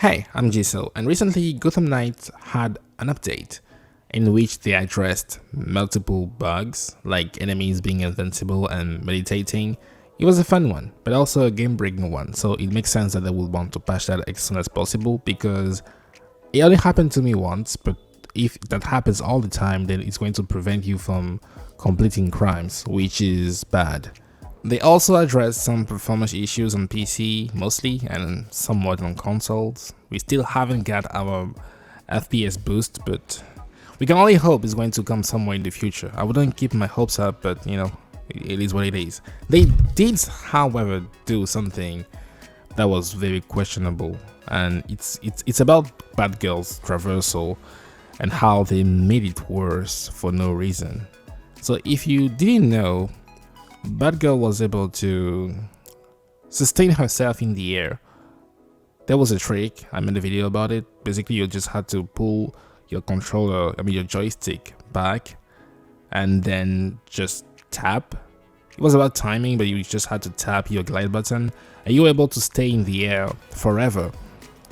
Hey, I'm Jiso, and recently Gotham Knights had an update in which they addressed multiple bugs, like enemies being invincible and meditating. It was a fun one, but also a game-breaking one, so it makes sense that they would want to patch that as soon as possible because it only happened to me once, but if that happens all the time, then it's going to prevent you from completing crimes, which is bad. They also addressed some performance issues on PC mostly and somewhat on consoles. We still haven't got our FPS boost, but we can only hope it's going to come somewhere in the future. I wouldn't keep my hopes up, but you know, it is what it is. They did, however, do something that was very questionable, and it's about Batgirl's Traversal and how they made it worse for no reason. So if you didn't know, Batgirl was able to sustain herself in the air. There was a trick, I made a video about it. Basically, you just had to pull your your joystick back and then just tap. It was about timing, but you just had to tap your glide button and you were able to stay in the air forever,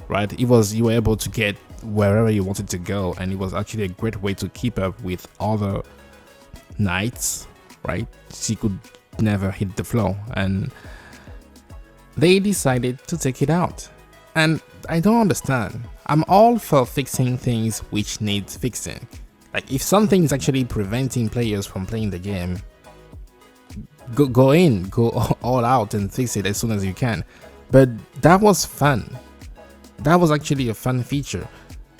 right? You were able to get wherever you wanted to go, and it was actually a great way to keep up with other knights, right? She could never hit the floor, and they decided to take it out. And I don't understand. I'm all for fixing things which need fixing. Like if something is actually preventing players from playing the game, go all out and fix it as soon as you can. But that was fun. That was actually a fun feature.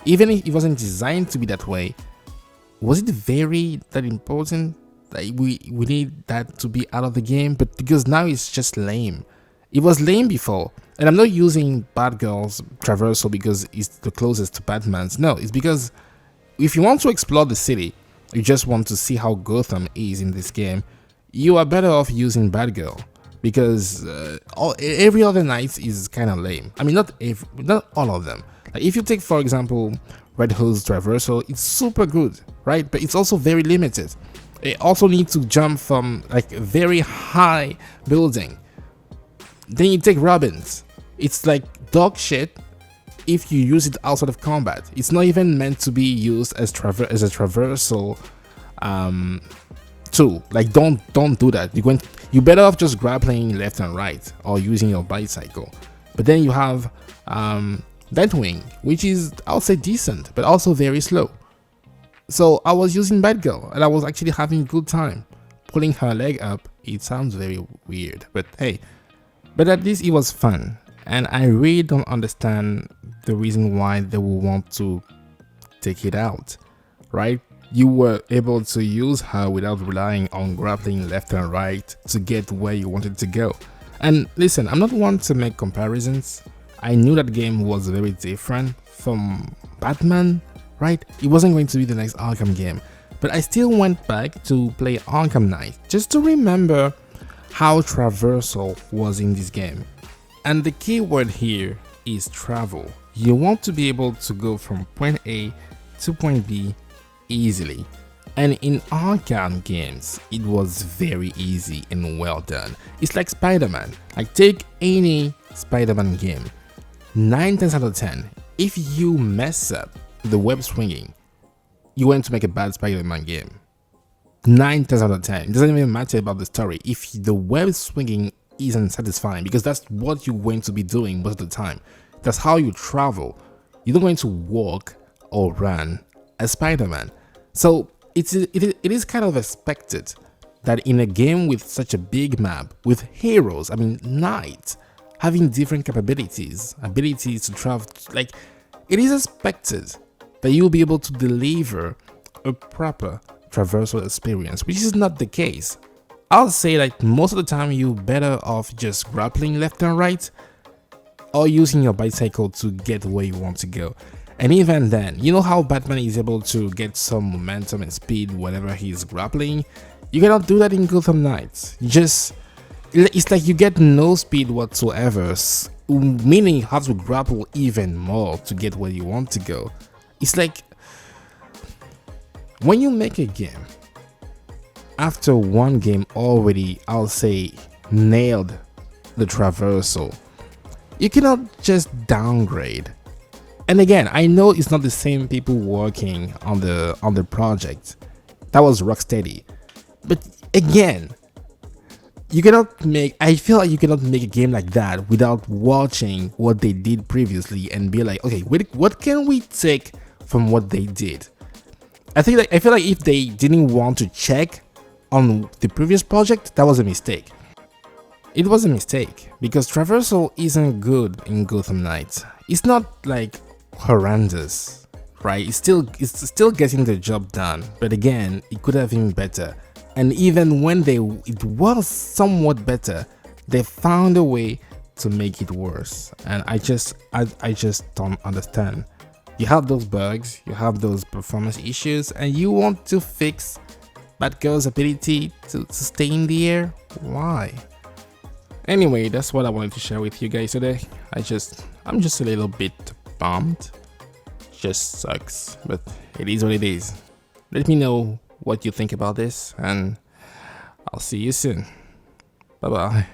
Even if it wasn't designed to be that way, was it very that important? Like we need that to be out of the game? But because now it's just lame. It was lame before, and I'm not using Batgirl's Traversal because it's the closest to Batman's. No, it's because if you want to explore the city, you just want to see how Gotham is in this game, you are better off using Batgirl because every other night is kind of lame. I mean, not all of them. Like if you take, for example, Red Hood's Traversal, it's super good, right? But it's also very limited. It also needs to jump from like a very high building. Then you take Robin's. It's like dog shit if you use it outside of combat. It's not even meant to be used as a traversal tool. Like don't do that. You better off just grappling left and right or using your bicycle. But then you have Nightwing, which is, I'll say, decent, but also very slow. So I was using Batgirl and I was actually having a good time. Pulling her leg up, it sounds very weird, but hey. But at least it was fun, and I really don't understand the reason why they would want to take it out, right? You were able to use her without relying on grappling left and right to get where you wanted to go. And listen, I'm not one to make comparisons. I knew that game was very different from Batman, right? It wasn't going to be the next Arkham game, but I still went back to play Arkham Knight just to remember how Traversal was in this game. And the key word here is travel. You want to be able to go from point A to point B easily. And in Arkham games, it was very easy and well done. It's like Spider-Man. Like take any Spider-Man game. 9 times out of 10, if you mess up the web swinging, you're going to make a bad Spider-Man game. 9 times out of 10. It doesn't even matter about the story. If the web swinging isn't satisfying, because that's what you're going to be doing most of the time. That's how you travel. You're not going to walk or run as Spider-Man. So it is kind of expected that in a game with such a big map, with heroes, I mean knights, having different abilities to travel, like it is expected that you'll be able to deliver a proper traversal experience, which is not the case. I'll say that most of the time you're better off just grappling left and right or using your bicycle to get where you want to go. And even then, you know how Batman is able to get some momentum and speed whenever he's grappling? You cannot do that in Gotham Knights. It's like you get no speed whatsoever, meaning you have to grapple even more to get where you want to go. It's like when you make a game, after one game already, I'll say, nailed the traversal, you cannot just downgrade And again, I know it's not the same people working on the project. That was Rocksteady. But again, you cannot make, I feel like you cannot make a game like that without watching what they did previously and be like, okay, what can we take from what they did? I feel like if they didn't want to check on the previous project, that was a mistake. It was a mistake because Traversal isn't good in Gotham Knights. It's not like horrendous, right? It's still getting the job done, but again, it could have been better. And even when it was somewhat better, they found a way to make it worse. And I just don't understand. You have those bugs, you have those performance issues, and you want to fix Batgirl's ability to stay in the air? Why? Anyway, that's what I wanted to share with you guys today. I'm just a little bit bummed. Just sucks, but it is what it is. Let me know what you think about this, and I'll see you soon. Bye bye.